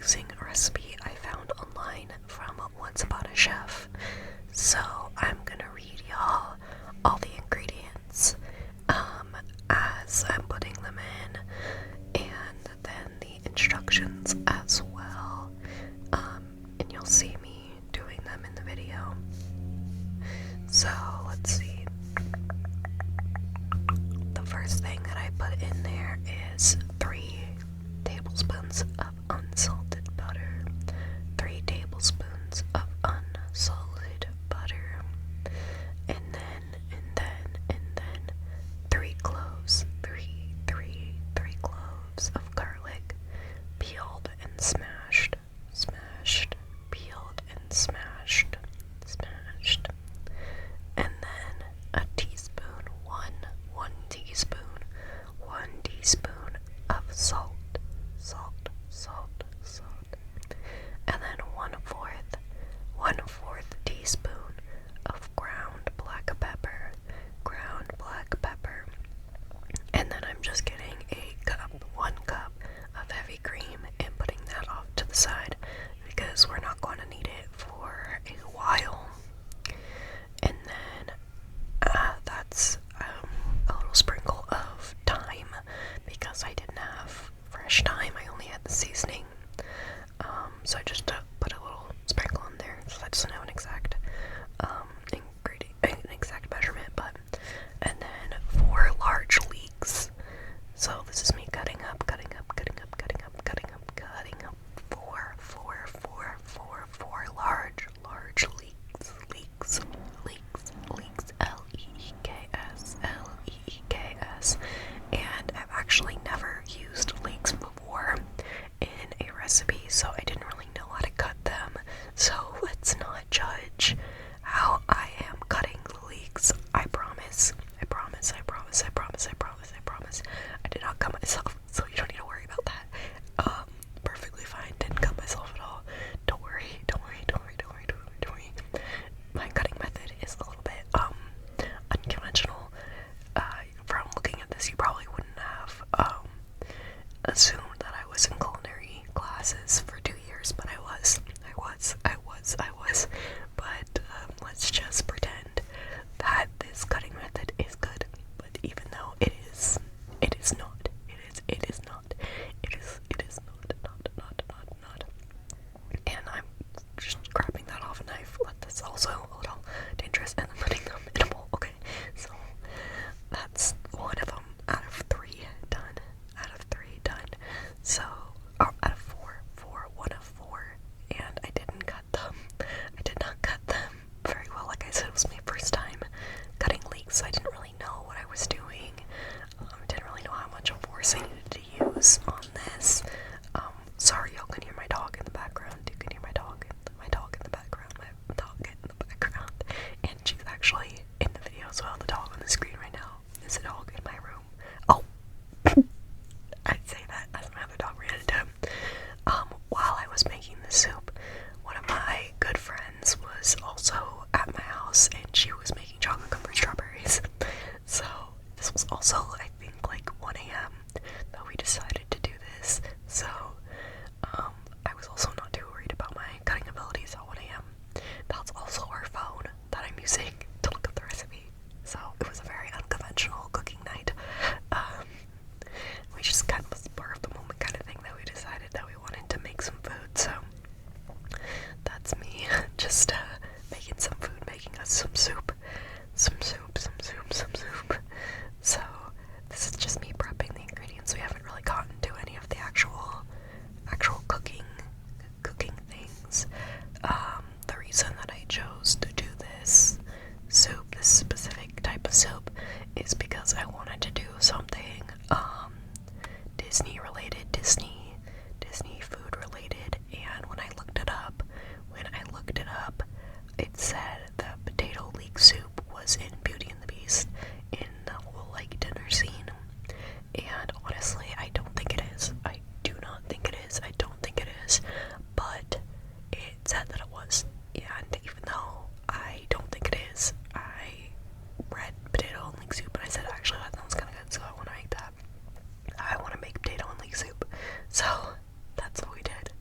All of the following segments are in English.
using a recipe I found online from Once Upon a Chef. So I'm gonna read y'all all the ingredients as I'm putting them in, and then the instructions as well. And you'll see me doing them in the video. So let's see. The first thing that I put in there is 3 tablespoons of unsalted butter. 3 tablespoons of unsalted butter. And then 3 cloves. 3 cloves of garlic, peeled and smashed. Peeled and smashed. And then a teaspoon, one teaspoon of salt. And then 1/4 teaspoon of ground black pepper. And then I'm just getting one cup of heavy cream and putting that off to the side because we're not going to need it for a while. And then that's a little sprinkle of thyme because I didn't have fresh thyme. I only had the seasoning. So I just put a little sprinkle in there. So that doesn't have an exact measurement, and then 4 large leeks. So this is me cutting up 4 large leeks, Leeks, and I've actually never used leeks before in a recipe, so I didn't really know how to cut them. So let's not judge how I am cutting the leeks. I promise. I did not cut myself, so you don't need to worry about that. Perfectly fine. Didn't cut myself at all. Don't worry. My cutting method is a little bit unconventional. From looking at this, you probably wouldn't have assumed that I was in culinary classes for 2 years, but I was. But let's just pretend that this cutting method is good. But even though it is not. And I'm just grabbing that off a knife. That's also a little dangerous, and then putting them in a bowl. Okay, so that's one of them out of 3 done. So, out of 4, 1 of 4, and I did not cut them very well. Like I said, it was my first time cutting leeks, so I didn't really know what I was doing. Didn't really know how much of force I needed to use on this. Sorry, y'all can hear my dog in the background. You can hear my dog in the background, and she's actually in the video as well. The dog on the screen right now is a dog in my room. Oh, I'd say that as my other dog ran into him. While I was making the soup, one of my good friends was also at my house, and she was making chocolate covered strawberries. So this was also, I think, like 1 a.m. that we decided to do this. So I was also not too worried about my cutting abilities at 1 a.m. That's also our phone that I'm using to look up the recipe. So it was a very unconventional cooking night. We just kind of was spur of the moment kind of thing that we decided that we wanted to make some food. So that's me just making some food, making us some soup. So this is just me prepping the ingredients. We haven't really gotten to any of the actual cooking things. The reason that I chose to do this soup, this specific type of soup, is because I wanted to do something Disney related, Disney food related, and when I looked it up, it said that potato leek soup was in Beauty and the Beast in the whole like dinner scene. And honestly, I don't think it is. I do not think it is. But it said that it was. And even though I don't think it is, I read potato and leek soup and I said, actually, that sounds kind of good, so I want to make that. I want to make potato and leek soup. So that's what we did.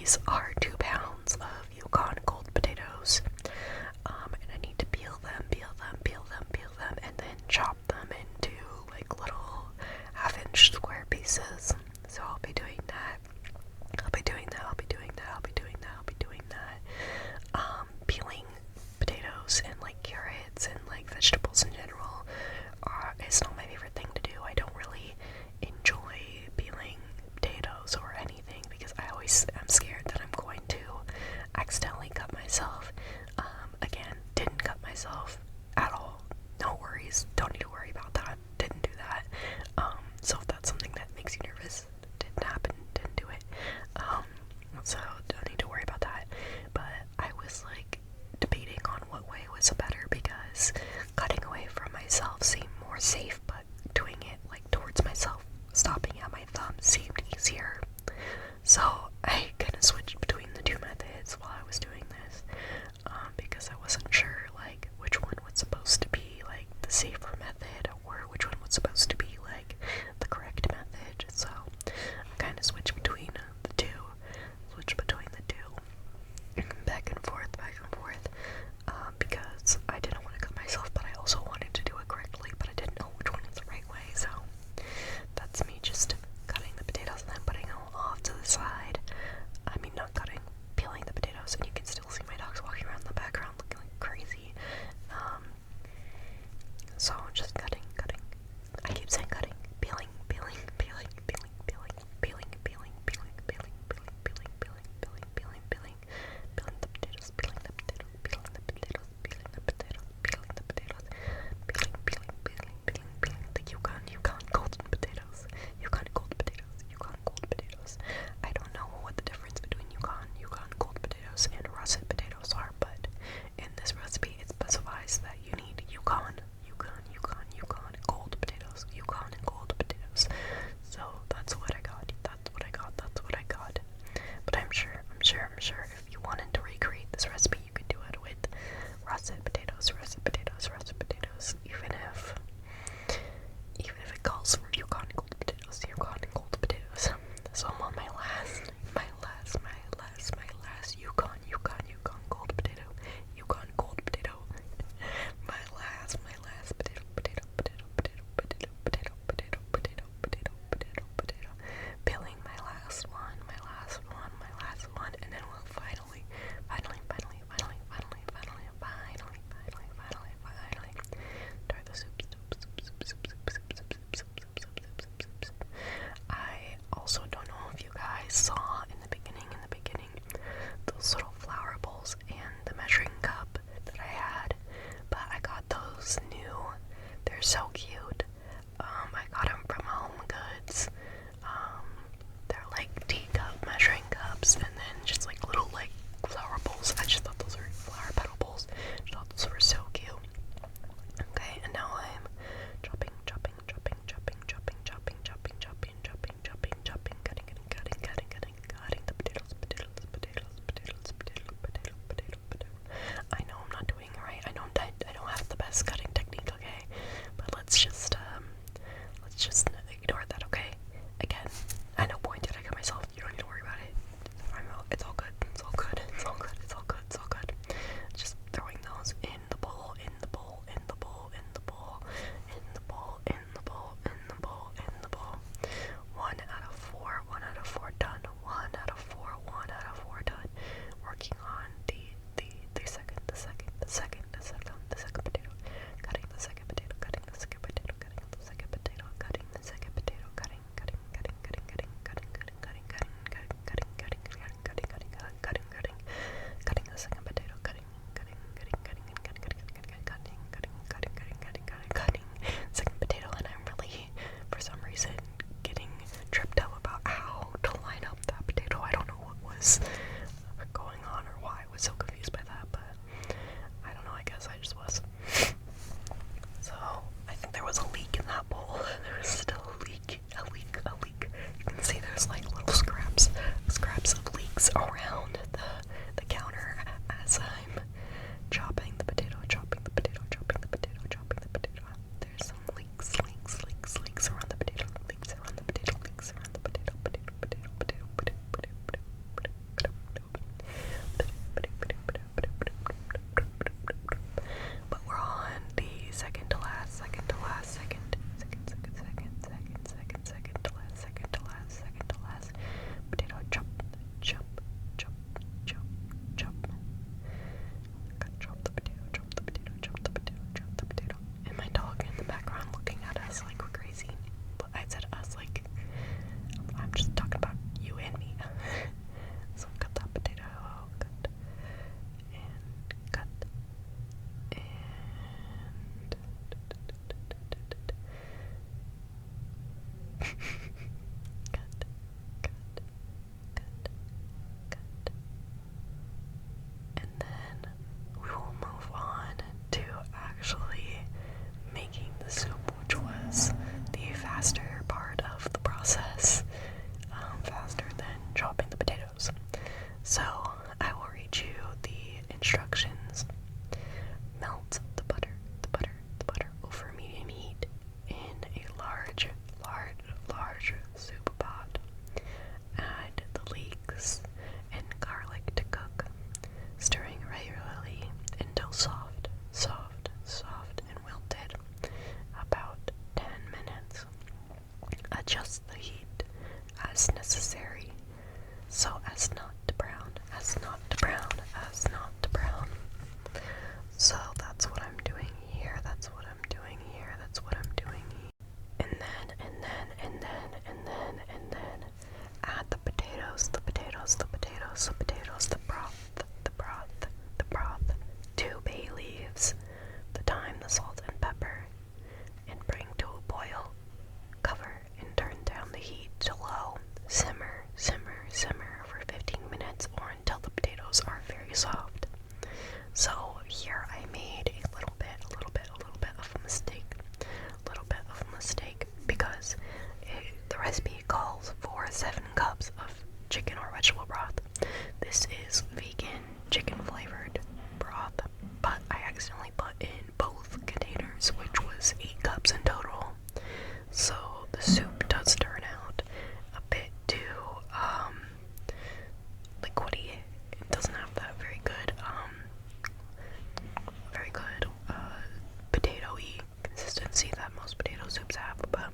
these are 2 pounds of Yukon Gold potatoes. And I need to peel them, and then chop them into like little half-inch square pieces. So I'll be doing that. Peeling potatoes and like carrots and like vegetables in general is not my favorite thing to do. I don't really enjoy peeling potatoes or anything because I always am scared that I'm going chicken or vegetable broth. This is vegan chicken flavored broth, but I accidentally put in both containers, which was 8 cups in total. So the soup does turn out a bit too liquidy. It doesn't have that very good potato-y consistency that most potato soups have, but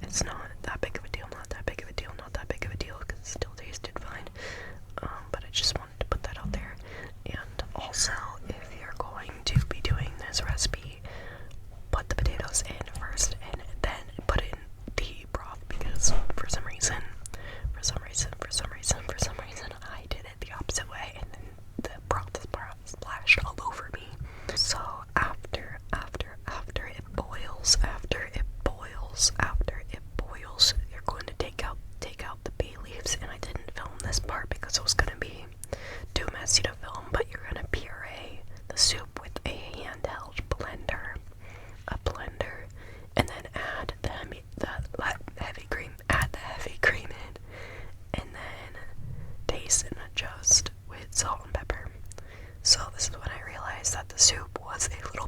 it's not that big of a deal, not that big of a deal, not that big of a deal, because it still tasted fine. But I just wanted to put that out there. And also, if you're going to be doing this recipe, put the potatoes in first and then put in the broth, because for some reason, I did it the opposite way, and then the broth splashed all over me. So after it boils, you're going to take out the bay leaves, and I didn't film this part because it was going to be too messy to film, but you're going to puree the soup with a handheld blender, and then add the heavy cream in, and then taste and adjust with salt and pepper. So this is when I realized that the soup was a little